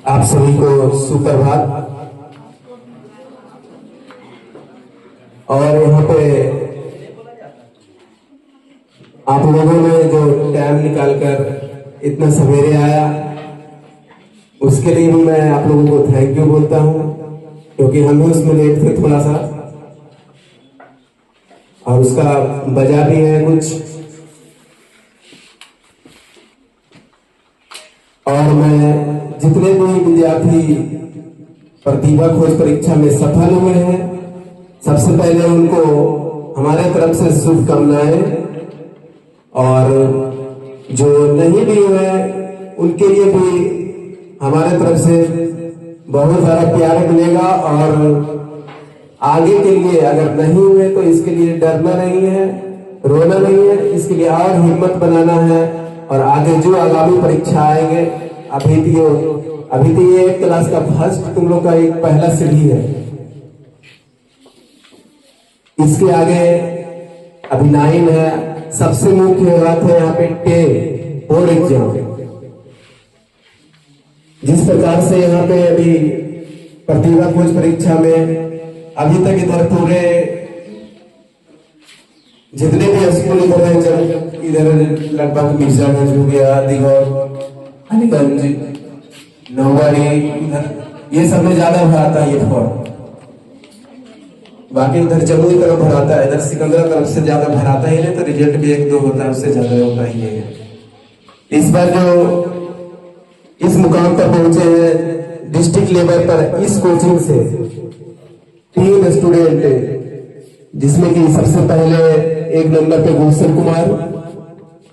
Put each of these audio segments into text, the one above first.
आप सभी को सुप्रभात। और यहाँ पे आप लोगों ने जो टाइम निकालकर इतना सवेरे आया, उसके लिए भी मैं आप लोगों को थैंक यू बोलता हूँ, क्योंकि हम भी उसमें लेट थे थोड़ा सा, और उसका वजह भी है कुछ। और मैं जितने भी विद्यार्थी प्रतिभा खोज परीक्षा में सफल हुए हैं, सबसे पहले उनको हमारे तरफ से शुभकामनाएं, और जो नहीं भी हुए उनके लिए भी हमारे तरफ से बहुत सारा प्यार मिलेगा। और आगे के लिए अगर नहीं हुए तो इसके लिए डरना नहीं है, रोना नहीं है, इसके लिए और हिम्मत बनाना है। और आगे जो आगामी परीक्षा आएंगे, अभी तो ये एक क्लास का फर्स्ट तुम लोग का एक पहला सीढ़ी है। इसके आगे अभी 9 है। सबसे मुख्य बात है यहाँ पे 10 बोर्ड एग्जाम। जिस प्रकार से यहाँ पे अभी प्रतिभा खोज परीक्षा में अभी तक इधर पूरे जितने भी स्कूल इधर है, इधर लगभग मिर्जागंज हो गया, दिगौर, अलीगंज, नौवारी, ये सब में ज्यादा भराता है ये फॉर्म। बाकी उधर जमुई तरफ भराता है, इधर सिकंदरा तरफ से ज्यादा भराता ही नहीं, तो रिजल्ट भी 1-2 होता है, उससे ज्यादा होता ही नहीं है। इस बार जो इस मुकाम पर पहुंचे हैं डिस्ट्रिक्ट लेवल पर, इस कोचिंग से 3 स्टूडेंट, जिसमें कि सबसे पहले 1 नंबर पे भूषण कुमार,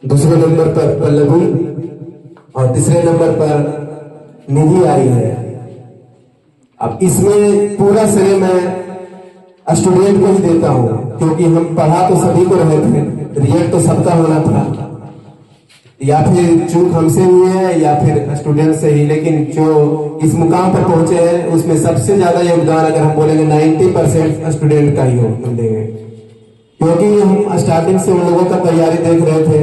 दूसरे नंबर पर पल्लवी और तीसरे नंबर पर निधि आई है। अब इसमें पूरा श्रेय मैं स्टूडेंट को ही देता हूँ, क्योंकि हम पढ़ा तो सभी को रहे थे, रिजल्ट तो सबका होना था। या फिर चूक हमसे हुई है या फिर स्टूडेंट से ही, लेकिन जो इस मुकाम पर पहुंचे हैं उसमें सबसे ज्यादा योगदान अगर हम बोलेंगे 90% स्टूडेंट का ही हम देंगे, क्योंकि हम स्टार्टिंग से उन लोगों का तैयारी देख रहे थे,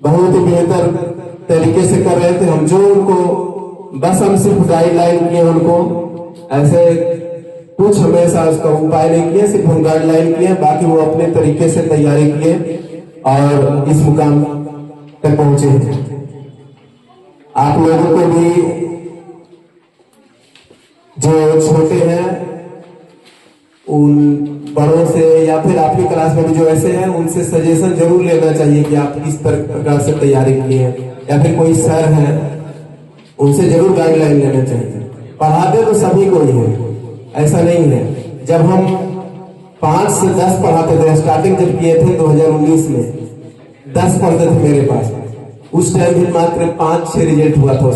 बहुत ही बेहतर तरीके से कर रहे थे। हम जो उनको बस हम सिर्फ गाइडलाइन किए, उनको ऐसे कुछ हमेशा उसका उपाय नहीं किए, सिर्फ हम गाइडलाइन किए, बाकी वो अपने तरीके से तैयारी किए और इस मुकाम तक पहुंचे। आप लोगों को भी जो छोटे हैं उन बड़ों से या फिर आपकी क्लास में भी जो ऐसे हैं उनसे सजेशन जरूर लेना चाहिए कि आप किस प्रकार से तैयारी किए हैं, या फिर कोई सर है उनसे जरूर गाइडलाइन लेना चाहिए। पढ़ाते तो सभी को ही है, ऐसा नहीं है। जब हम 5 से 10 पढ़ाते थे, स्टार्टिंग जब किए थे 2019 में 10 पढ़ते थे मेरे पास, उस टाइम भी मात्र 5-6 रिजल्ट हुआ था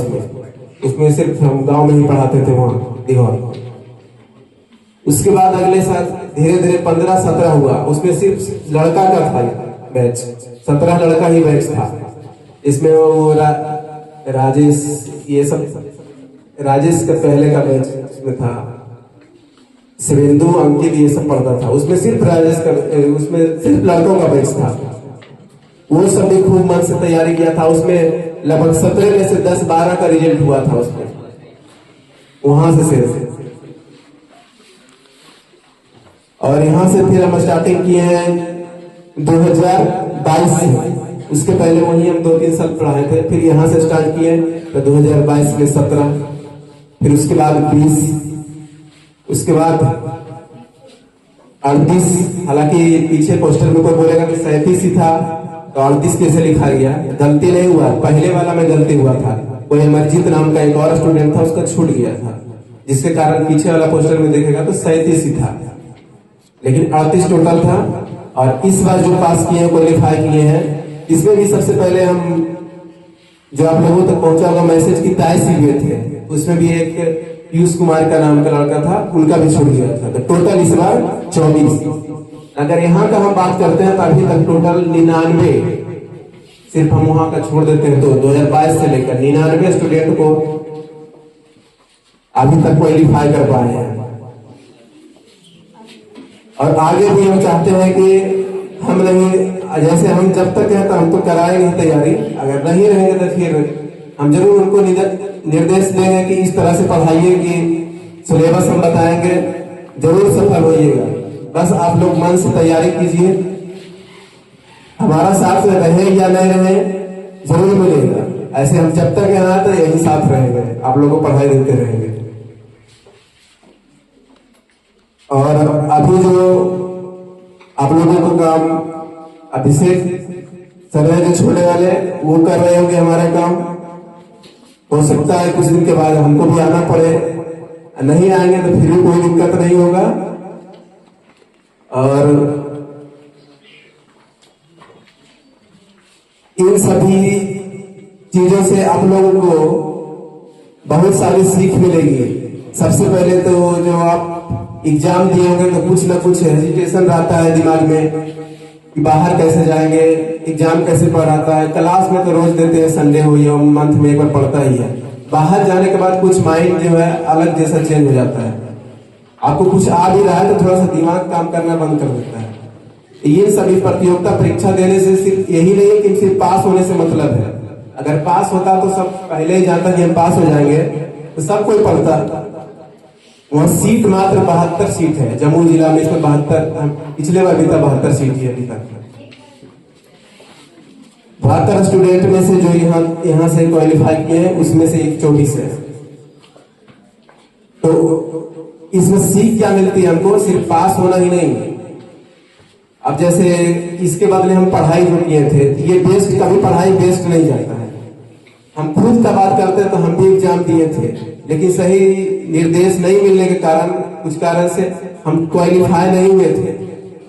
उसमें सिर्फ हम गांव में ही पढ़ाते थे वहां दिगौर। उसके बाद अगले साल धीरे धीरे 15-17 हुआ, उसमें सिर्फ लड़का का था बैच, 17 लड़का ही बैच था। इसमें वो राजेश, ये सब राजेश का पहले का बैच उसमें था, शिवेंदु, अंकित, ये सब पढ़ता था। उसमें सिर्फ राजेश का, उसमें सिर्फ लड़कों का बैच था। वो सब भी खूब मन से तैयारी किया था। उसमें लगभग 17 में से 10-12 का रिजल्ट हुआ था उसमें, वहां से सिर्फ। और यहाँ से फिर हम स्टार्टिंग किए हैं 2022 से। उसके पहले वहीं हम 2-3 साल पढ़ाए थे, फिर यहाँ से स्टार्ट किए तो 2022 में 17, फिर उसके बाद 20, उसके बाद 38। हालांकि पीछे पोस्टर में कोई बोलेगा कि 37 ही था, तो 38 कैसे लिखा गया? गलती नहीं हुआ, पहले वाला में गलती हुआ था। कोई अमरजीत नाम का एक और स्टूडेंट था, उसका छूट गया था, जिसके कारण पीछे वाला पोस्टर में देखेगा तो 37 ही था, लेकिन 38 टोटल था। और इस बार जो पास किए हैं, क्वालिफाई किए हैं, इसमें भी सबसे पहले हम जो आप लोगों तक पहुंचा होगा मैसेज की ताय सी हुए थे, उसमें भी एक पीयूष कुमार का नाम का लड़का था, उनका भी छूट गया था। तो टोटल इस बार 24। अगर यहाँ का हम बात करते हैं तो अभी तक टोटल 99, सिर्फ हम वहां का छोड़ देते हैं तो 2022 से लेकर 99 स्टूडेंट को अभी तक क्वालिफाई कर पाए हैं। और आगे भी हम चाहते हैं कि हम नहीं, जैसे हम जब तक हैं तो हम तो कराएंगे तैयारी, अगर नहीं रहेंगे तो फिर हम जरूर उनको निर्देश देंगे कि इस तरह से पढ़ाइए कि सिलेबस हम बताएंगे, जरूर सफल होइएगा। बस आप लोग मन से तैयारी कीजिए, हमारा साथ रहे या नहीं रहे जरूर मिलेगा। ऐसे हम जब तक यहाँ तो यही साथ रहेंगे, आप लोगों को पढ़ाई देते रहेंगे। और अभी जो आप लोगों को काम अभिषेक सर जो छोड़ने वाले वो कर रहे होंगे हमारा काम। हो सकता है कुछ दिन के बाद हमको भी आना पड़े, नहीं आएंगे तो फिर भी कोई दिक्कत नहीं होगा। और इन सभी चीजों से आप लोगों को बहुत सारी सीख मिलेगी। सबसे पहले तो जो आप एग्जाम दिए होंगे तो कुछ ना कुछ हेजिटेशन रहता है दिमाग में कि बाहर कैसे जाएंगे, एग्जाम कैसे पढ़ाता है। क्लास में तो रोज देते हैं, संडे हो या मंथ में एक बार पढ़ता ही है। बाहर जाने के बाद कुछ माइंड जो है अलग जैसा चेंज हो जाता है। आपको कुछ आ भी रहा है तो थोड़ा सा दिमाग काम करना बंद कर देता है। ये सभी प्रतियोगिता परीक्षा देने से सिर्फ यही नहीं है कि सिर्फ पास होने से मतलब है। अगर पास होता तो सब पहले ही जानता कि हम पास हो जाएंगे तो सब कोई पढ़ता। वहाँ सीट मात्र 72 सीट है जम्मू जिला में, इसमें 72 पिछले बार भी था 72 सीट ही अभी तक। 72 स्टूडेंट में से जो यहाँ से क्वालिफाई किए हैं उसमें से 24 है। तो इसमें सीख क्या मिलती है हमको, सिर्फ पास होना ही नहीं। अब जैसे इसके बदले हम पढ़ाई जो किए थे, ये बेस्ट कभी पढ़ाई बेस्ट नहीं जाता है। हम खुद का बात करते हैं तो हम भी एग्जाम दिए थे, लेकिन सही निर्देश नहीं मिलने के कारण कुछ कारण से हम क्वालिफाई नहीं हुए थे।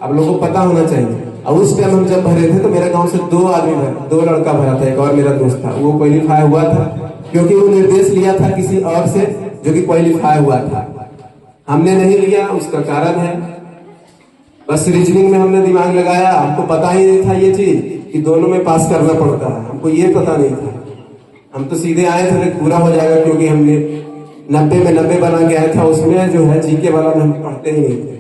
आप लोगों को पता होना चाहिए। और उस टाइम हम जब भरे थे तो मेरे गांव से 2 आदमी भरे, 2 लड़का भरा था, एक और मेरा दोस्त था, वो क्वालिफाई हुआ था क्योंकि वो निर्देश लिया था किसी और से जो कि क्वालिफाई हुआ था। हमने नहीं लिया, उसका कारण है बस रीजनिंग में हमने दिमाग लगाया। हमको पता ही नहीं था ये चीज कि दोनों में पास करना पड़ता है, हमको ये पता नहीं था। हम तो सीधे आए थे पूरा हो जाएगा क्योंकि हमने 90 में 90 बना के आया था। उसमें जो है जीके वाला में हम पढ़ते ही नहीं थे।